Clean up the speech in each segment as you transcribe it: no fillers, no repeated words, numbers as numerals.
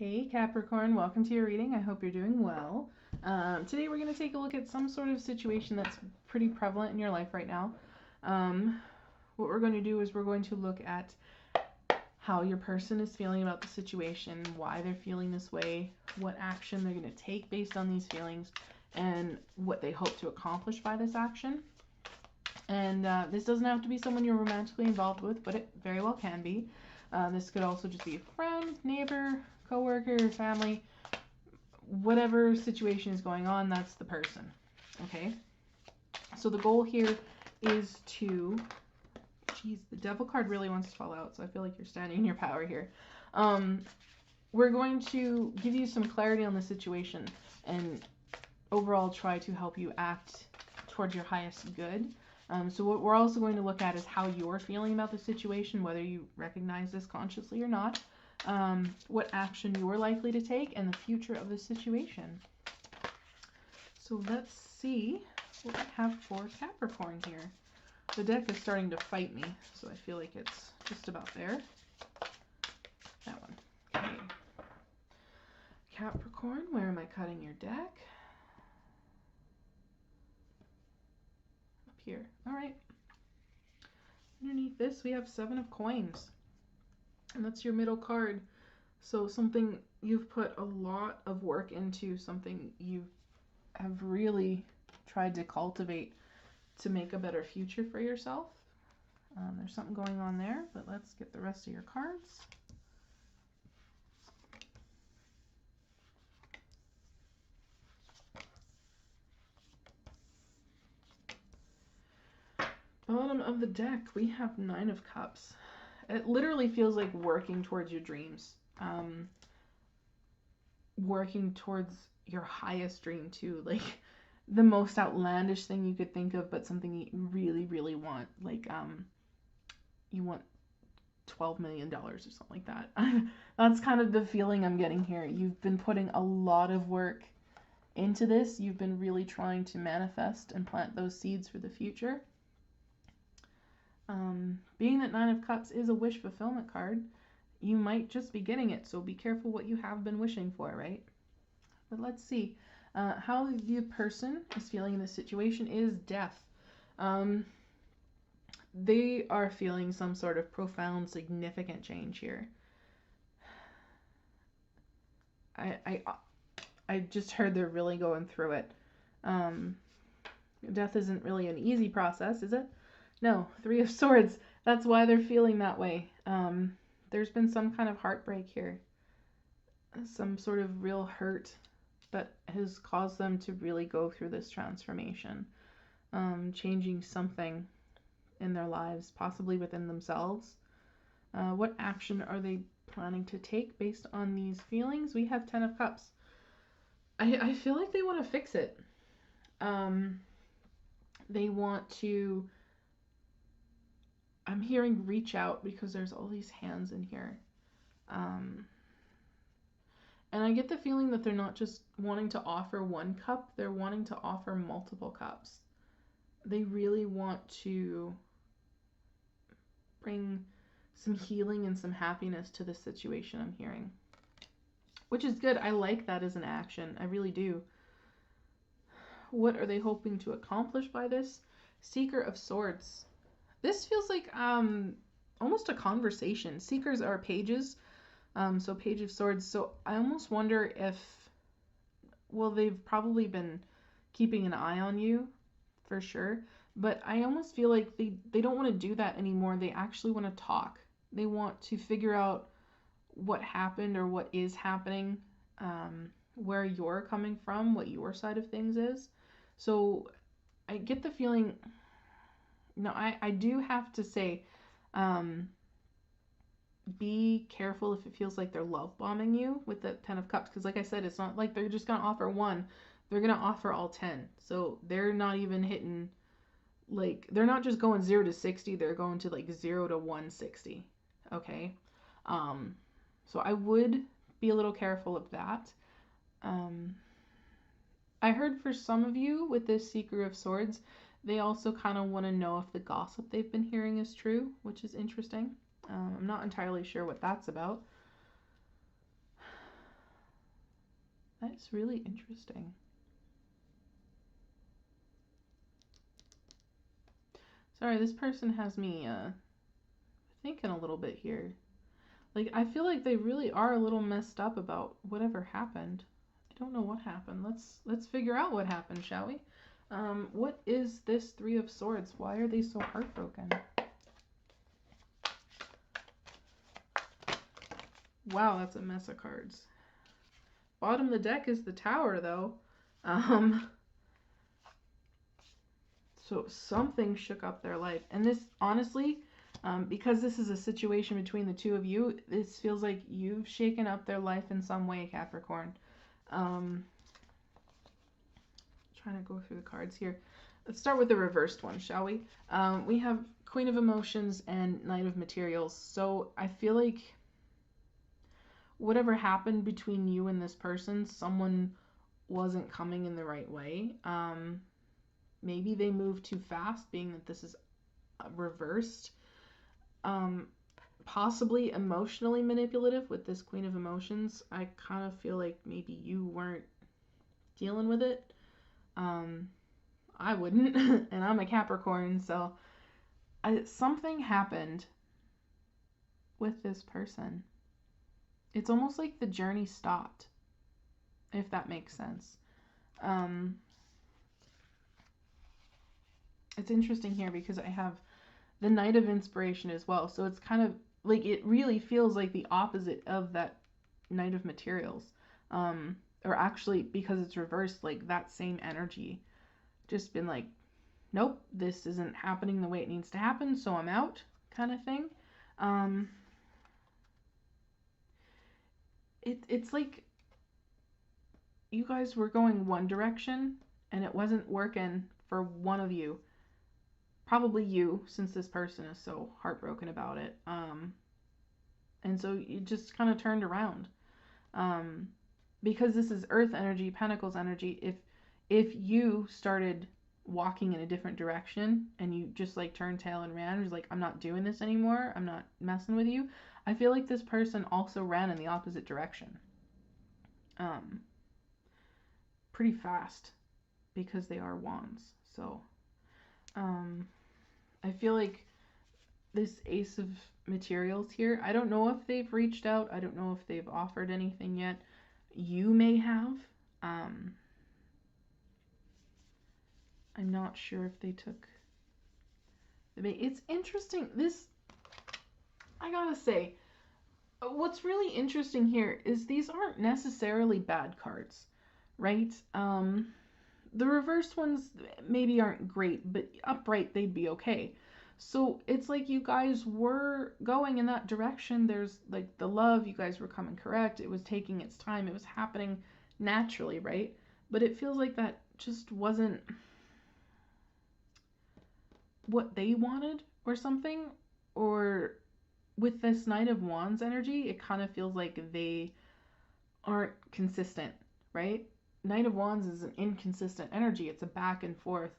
Hey Capricorn, welcome to your reading. I hope you're doing well. Today we're going to take a look at some sort of situation that's pretty prevalent in your life right now. What we're going to do is we're going to look at how your person is feeling about the situation, why they're feeling this way, what action they're going to take based on these feelings, and what they hope to accomplish by this action. And this doesn't have to be someone you're romantically involved with, but it very well can be. This could also just be a friend, neighbor, coworker, family, whatever situation is going on, that's the person. Okay? So the goal here is to, geez, the devil card really wants to fall out, so I feel like you're standing in your power here. We're going to give you some clarity on the situation and overall try to help you act towards your highest good. So what we're also going to look at is how you're feeling about the situation, whether you recognize this consciously or not, what action you're likely to take, and the future of the situation. So let's see what we have for Capricorn here. The deck is starting to fight me, so I feel like it's just about there. That one. Okay. Capricorn, where am I cutting your deck? Up here. All right. Underneath this, we have 7 of Coins. And that's your middle card. So something you've put a lot of work into, something you have really tried to cultivate to make a better future for yourself. There's something going on there, but let's get the rest of your cards. Bottom of the deck, we have 9 of Cups. It literally feels like working towards your dreams. Working towards your highest dream too. Like the most outlandish thing you could think of, but something you really, really want. Like, you want $12 million or something like that. That's kind of the feeling I'm getting here. You've been putting a lot of work into this. You've been really trying to manifest and plant those seeds for the future. Being that 9 of Cups is a wish fulfillment card, you might just be getting it, so be careful what you have been wishing for, right? But let's see. How the person is feeling in this situation is death. They are feeling some sort of profound, significant change here. I just heard they're really going through it. Death isn't really an easy process, is it? No, 3 of Swords. That's why they're feeling that way. There's been some kind of heartbreak here. Some sort of real hurt that has caused them to really go through this transformation. Changing something in their lives, possibly within themselves. What action are they planning to take based on these feelings? We have 10 of Cups. I feel like they want to fix it. They want to... I'm hearing reach out because there's all these hands in here. And I get the feeling that they're not just wanting to offer 1 cup, they're wanting to offer multiple cups. They really want to bring some healing and some happiness to the situation, I'm hearing. Which is good. I like that as an action. I really do. What are they hoping to accomplish by this? Seeker of Swords. This feels like almost a conversation. Seekers are pages, so Page of Swords. So I almost wonder if, well, they've probably been keeping an eye on you, for sure. But I almost feel like they don't want to do that anymore. They actually want to talk. They want to figure out what happened or what is happening, where you're coming from, what your side of things is. So I get the feeling... No, I do have to say, be careful if it feels like they're love bombing you with the 10 of Cups. Because like I said, it's not like they're just going to offer 1. They're going to offer all 10. So they're not even hitting, like, they're not just going 0 to 60. They're going to like 0 to 160. Okay? So I would be a little careful of that. I heard for some of you with this Seeker of Swords, they also kind of want to know if the gossip they've been hearing is true, which is interesting. I'm not entirely sure what that's about. That's really interesting. Sorry, this person has me thinking a little bit here. Like, I feel like they really are a little messed up about whatever happened. I don't know what happened. Let's figure out what happened, shall we? What is this Three of Swords? Why are they so heartbroken? Wow, that's a mess of cards. Bottom of the deck is the Tower, though. So something shook up their life. And this, honestly, because this is a situation between the two of you, this feels like you've shaken up their life in some way, Capricorn. Trying to go through the cards here. Let's start with the reversed one, shall we? We have Queen of Emotions and Knight of Materials. So I feel like whatever happened between you and this person, someone wasn't coming in the right way. Maybe they moved too fast, being that this is reversed. Possibly emotionally manipulative with this Queen of Emotions. I kind of feel like maybe you weren't dealing with it. I wouldn't, and I'm a Capricorn, so something happened with this person. It's almost like the journey stopped, if that makes sense. It's interesting here because I have the Knight of Inspiration as well. So it's kind of like, it really feels like the opposite of that Knight of Materials. Or actually, because it's reversed, like that same energy. Just been like, nope, this isn't happening the way it needs to happen, so I'm out, kind of thing. It's like you guys were going one direction and it wasn't working for one of you. Probably you, since this person is so heartbroken about it. And so you just kind of turned around. Because this is Earth energy, Pentacles energy, if you started walking in a different direction and you just like turned tail and ran, was like, I'm not doing this anymore, I'm not messing with you, I feel like this person also ran in the opposite direction. Pretty fast, because they are wands. So I feel like this Ace of Materials here, I don't know if they've reached out, I don't know if they've offered anything yet. You may have. I'm not sure if they took the bait. It's interesting. This, I gotta say, what's really interesting here is these aren't necessarily bad cards, right? The reversed ones maybe aren't great, but upright they'd be okay. So it's like you guys were going in that direction. There's like the love, you guys were coming correct. It was taking its time. It was happening naturally, right? But it feels like that just wasn't what they wanted or something. Or with this Knight of Wands energy, it kind of feels like they aren't consistent, right? Knight of Wands is an inconsistent energy. It's a back and forth.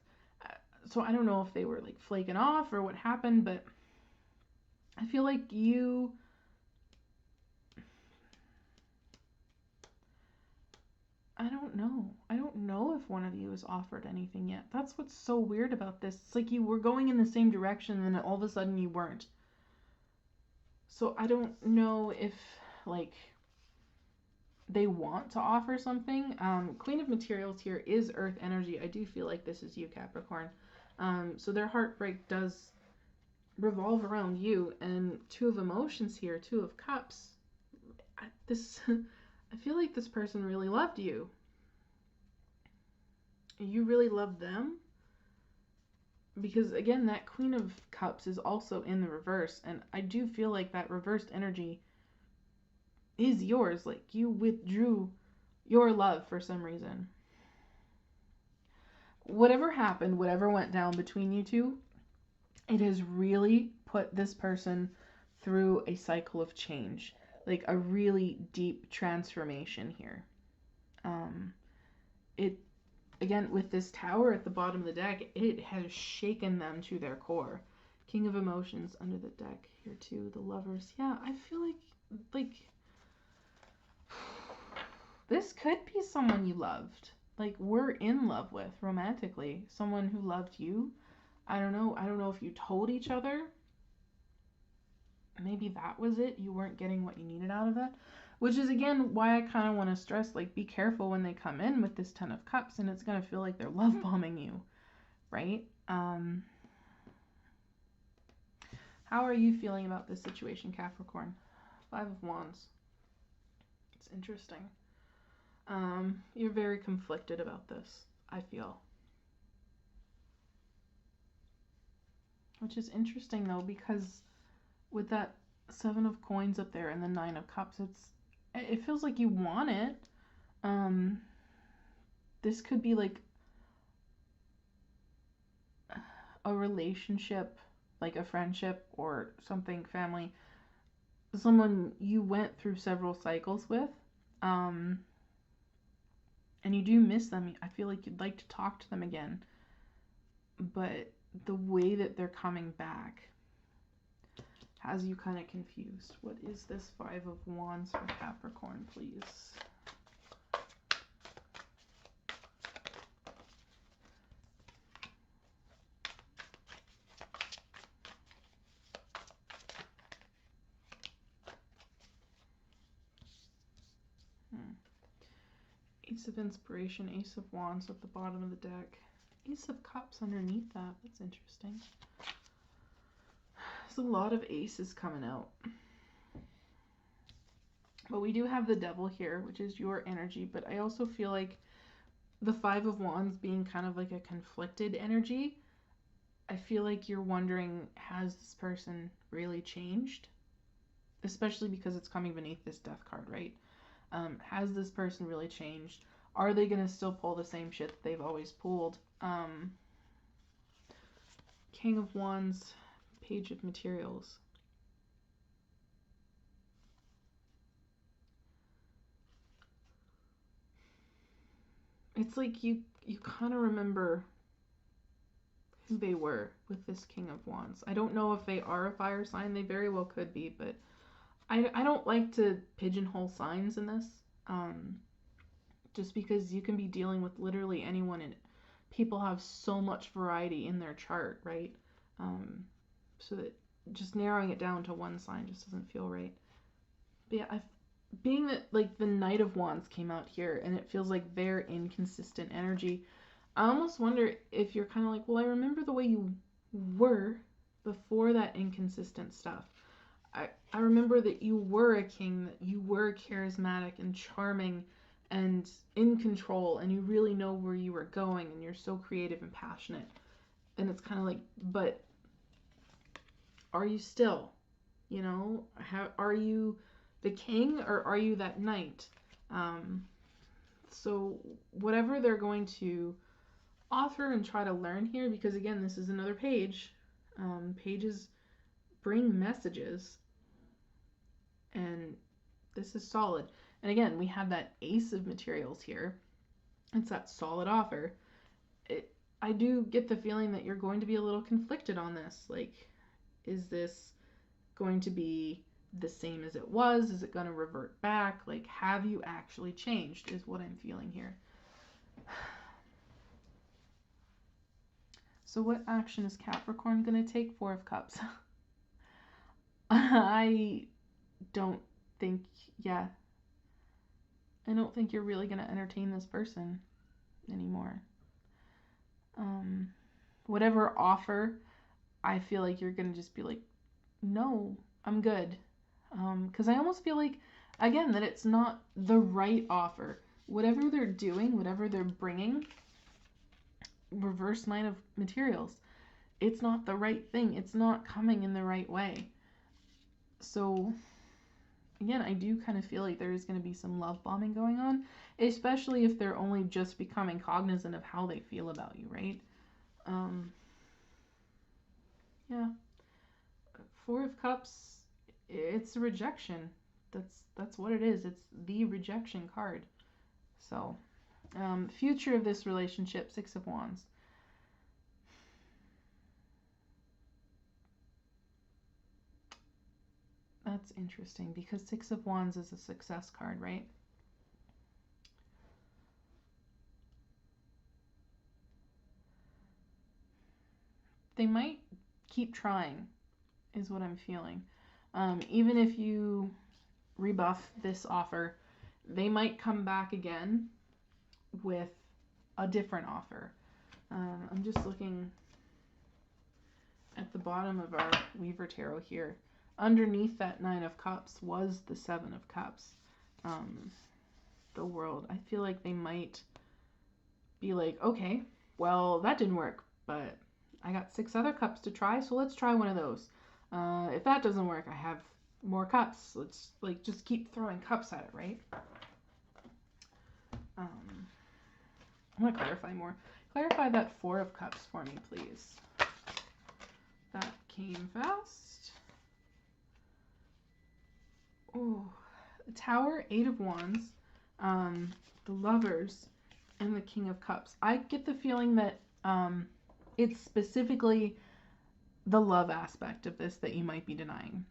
So I don't know if they were like flaking off or what happened, but I feel like you, I don't know. I don't know if one of you has offered anything yet. That's what's so weird about this. It's like you were going in the same direction and then all of a sudden you weren't. So I don't know if like they want to offer something. Queen of Materials here is Earth energy. I do feel like this is you, Capricorn. So their heartbreak does revolve around you. And Two of Emotions here, Two of Cups. I feel like this person really loved you. You really loved them. Because again, that Queen of Cups is also in the reverse. And I do feel like that reversed energy is yours. Like you withdrew your love for some reason. Whatever happened, whatever went down between you two, it has really put this person through a cycle of change. Like a really deep transformation here. It, again, with this Tower at the bottom of the deck, it has shaken them to their core. King of Emotions under the deck here too. The Lovers. Yeah, I feel like This could be someone you loved. Like, were in love with romantically. Someone who loved you. I don't know. I don't know if you told each other. Maybe that was it. You weren't getting what you needed out of that. Which is, again, why I kind of want to stress, like, be careful when they come in with this Ten of Cups, and it's going to feel like they're love bombing you, right? How are you feeling about this situation, Capricorn? Five of Wands. It's interesting. You're very conflicted about this, I feel. Which is interesting, though, because with that Seven of Coins up there and the Nine of Cups, it feels like you want it. This could be like a relationship, like a friendship or something, family, someone you went through several cycles with, and you do miss them. I feel like you'd like to talk to them again, but the way that they're coming back has you kind of confused. What is this Five of Wands for Capricorn, please? Ace of Inspiration, Ace of Wands at the bottom of the deck. Ace of Cups underneath that. That's interesting. There's a lot of aces coming out. But we do have the Devil here, which is your energy. But I also feel like the Five of Wands being kind of like a conflicted energy, I feel like you're wondering, has this person really changed? Especially because it's coming beneath this Death card, right? Has this person really changed? Are they going to still pull the same shit that they've always pulled? King of Wands, Page of Materials. It's like you kind of remember who they were with this King of Wands. I don't know if they are a fire sign. They very well could be, but I don't like to pigeonhole signs in this, just because you can be dealing with literally anyone, and people have so much variety in their chart, right? So that just narrowing it down to one sign just doesn't feel right. But yeah, being that like the Knight of Wands came out here, and it feels like their inconsistent energy, I almost wonder if you're kind of like, well, I remember the way you were before that inconsistent stuff. I remember that you were a king, that you were charismatic and charming and in control, and you really know where you were going, and you're so creative and passionate. And it's kind of like, but are you still? You know, are you the king, or are you that knight? So whatever they're going to offer and try to learn here, because again, this is another page. Pages bring messages, and this is solid. And again, we have that Ace of Materials here. It's that solid offer. I do get the feeling that you're going to be a little conflicted on this. Like, is this going to be the same as it was? Is it going to revert back? Like, have you actually changed is what I'm feeling here. So what action is Capricorn going to take? Four of Cups. I don't think, I don't think you're really going to entertain this person anymore. Whatever offer, I feel like you're going to just be like, no, I'm good. Because I almost feel like, again, that it's not the right offer. Whatever they're doing, whatever they're bringing, reverse Knight of Materials, it's not the right thing. It's not coming in the right way. So again, I do kind of feel like there is going to be some love bombing going on, especially if they're only just becoming cognizant of how they feel about you, right? Yeah. Four of Cups, it's a rejection. That's what it is. It's the rejection card. So, future of this relationship, Six of Wands. That's interesting because Six of Wands is a success card, right? they might keep trying, is what I'm feeling. Even if you rebuff this offer, they might come back again with a different offer. I'm just looking at the bottom of our Weaver Tarot here. Underneath that Nine of Cups was the Seven of Cups. The World. I feel like they might be like, okay, well, that didn't work, but I got 6 other cups to try, so let's try one of those. If that doesn't work, I have more cups. Let's like just keep throwing cups at it, right? I want to clarify more. Clarify that 4 of Cups for me, please. That came fast. Oh, the Tower, 8 of Wands, the Lovers, and the King of Cups. I get the feeling that it's specifically the love aspect of this that you might be denying.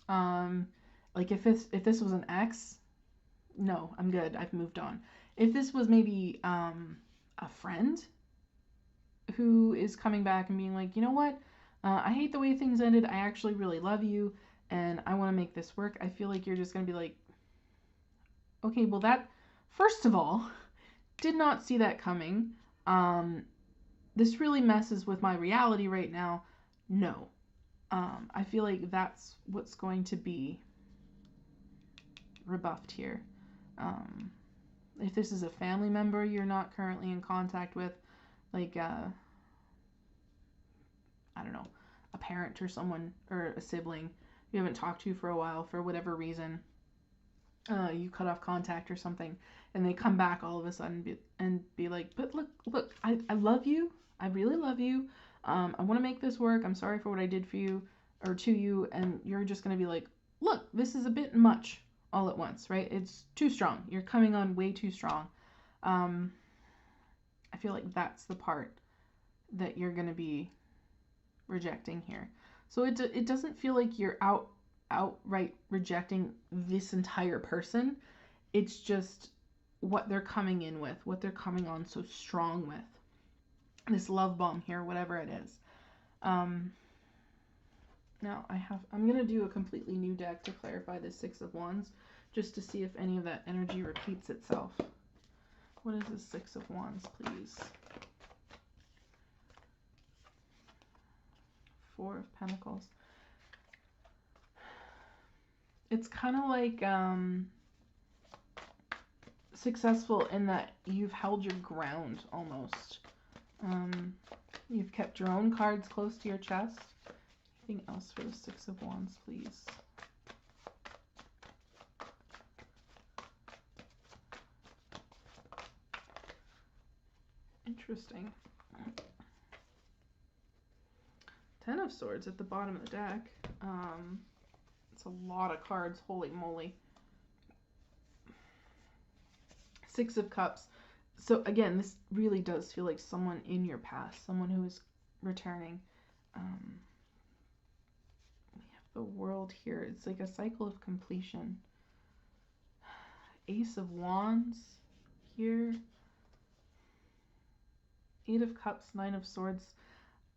Like if this was an ex, no, I'm good. I've moved on. If this was maybe a friend who is coming back and being like, you know what, I hate the way things ended. I actually really love you, and I want to make this work. I feel like you're just gonna be like, okay, well that, first of all, did not see that coming. This really messes with my reality right now. No. I feel like that's what's going to be rebuffed here. If this is a family member you're not currently in contact with, like, I don't know, a parent or someone, or a sibling you haven't talked to for a while for whatever reason, you cut off contact or something, and they come back all of a sudden and be like, but look, I love you. I really love you. I want to make this work. I'm sorry for what I did for you or to you. And you're just going to be like, look, this is a bit much all at once, right? It's too strong. You're coming on way too strong. I feel like that's the part that you're going to be rejecting here. So it doesn't feel like you're outright rejecting this entire person. It's just what they're coming in with, what they're coming on so strong with. This love bomb here, whatever it is. Now I'm going to do a completely new deck to clarify the 6 of Wands, just to see if any of that energy repeats itself. What is the 6 of Wands, please? 4 of Pentacles. It's kind of like successful in that you've held your ground almost. You've kept your own cards close to your chest. Anything else for the 6 of Wands, please? Interesting. 10 of Swords at the bottom of the deck. It's a lot of cards, holy moly. 6 of Cups. So again, this really does feel like someone in your past, someone who is returning. We have the World here. It's like a cycle of completion. Ace of Wands here. 8 of Cups, 9 of Swords.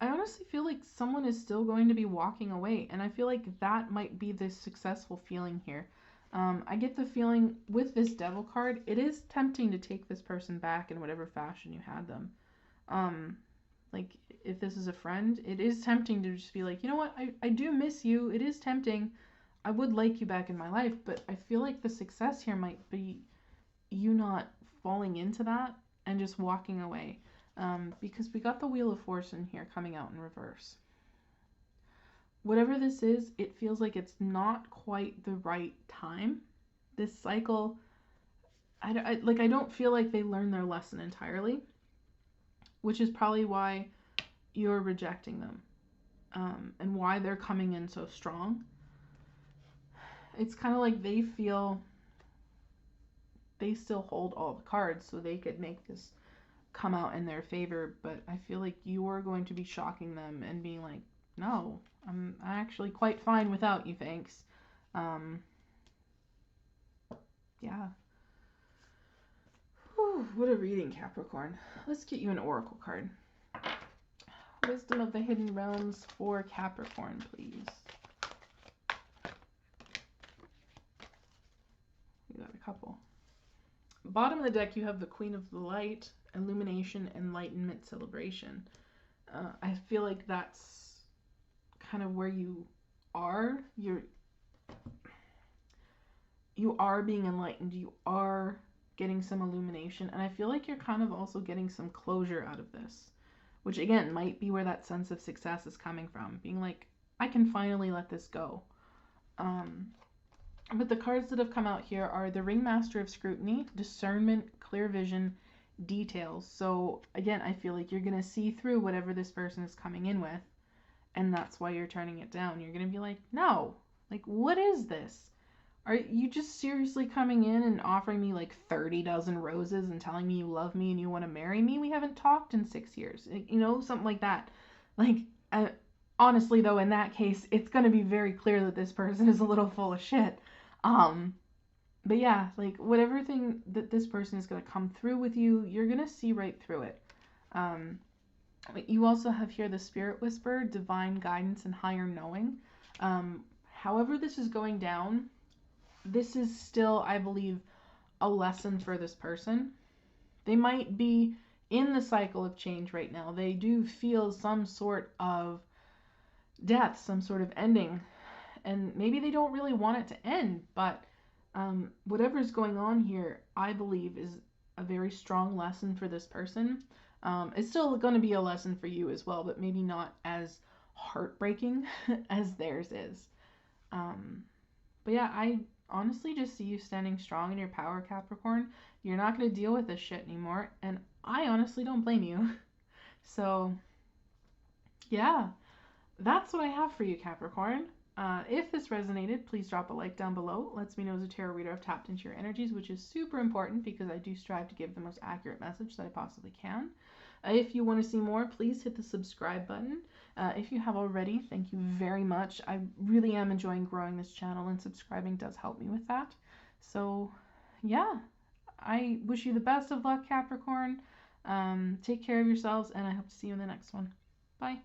I honestly feel like someone is still going to be walking away, and I feel like that might be the successful feeling here. I get the feeling with this Devil card, it is tempting to take this person back in whatever fashion you had them. Like, if this is a friend, it is tempting to just be like, you know what, I do miss you. It is tempting. I would like you back in my life, but I feel like the success here might be you not falling into that and just walking away. Because we got the Wheel of Fortune here coming out in reverse. Whatever this is, it feels like it's not quite the right time. This cycle, I don't feel like they learned their lesson entirely, which is probably why you're rejecting them, and why they're coming in so strong. It's kind of like they feel they still hold all the cards, so they could make this come out in their favor, but I feel like you're going to be shocking them and being like, no, I'm actually quite fine without you, thanks. Yeah. Whew, what a reading, Capricorn. Let's get you an oracle card. Wisdom of the Hidden Realms for Capricorn, please. We got a couple. Bottom of the deck, you have the Queen of the Light, Illumination, Enlightenment, Celebration. I feel like that's kind of where you are. You are being enlightened. You are getting some illumination. And I feel like you're kind of also getting some closure out of this. Which, again, might be where that sense of success is coming from. Being like, I can finally let this go. But the cards that have come out here are the Ringmaster of Scrutiny, Discernment, Clear Vision, Details. So, again, I feel like you're going to see through whatever this person is coming in with. And that's why you're turning it down. You're going to be like, no. Like, what is this? Are you just seriously coming in and offering me like 30 dozen roses and telling me you love me and you want to marry me? We haven't talked in 6 years. You know, something like that. Like, honestly, though, in that case, it's going to be very clear that this person is a little full of shit. But yeah, like, whatever thing that this person is going to come through with you, you're going to see right through it. You also have here the Spirit Whisper, Divine Guidance, and Higher Knowing. However this is going down, this is still, I believe, a lesson for this person. They might be in the cycle of change right now. They do feel some sort of death, some sort of ending. And maybe they don't really want it to end, but whatever's going on here, I believe, is a very strong lesson for this person. It's still going to be a lesson for you as well, but maybe not as heartbreaking as theirs is. But yeah, I honestly just see you standing strong in your power, Capricorn. You're not going to deal with this shit anymore, and I honestly don't blame you. So yeah, that's what I have for you, Capricorn. If this resonated, please drop a like down below. It lets me know as a tarot reader I've tapped into your energies, which is super important because I do strive to give the most accurate message that I possibly can. If you want to see more, please hit the subscribe button. If you have already, thank you very much. I really am enjoying growing this channel, and subscribing does help me with that. So yeah, I wish you the best of luck, Capricorn. Take care of yourselves, and I hope to see you in the next one. Bye.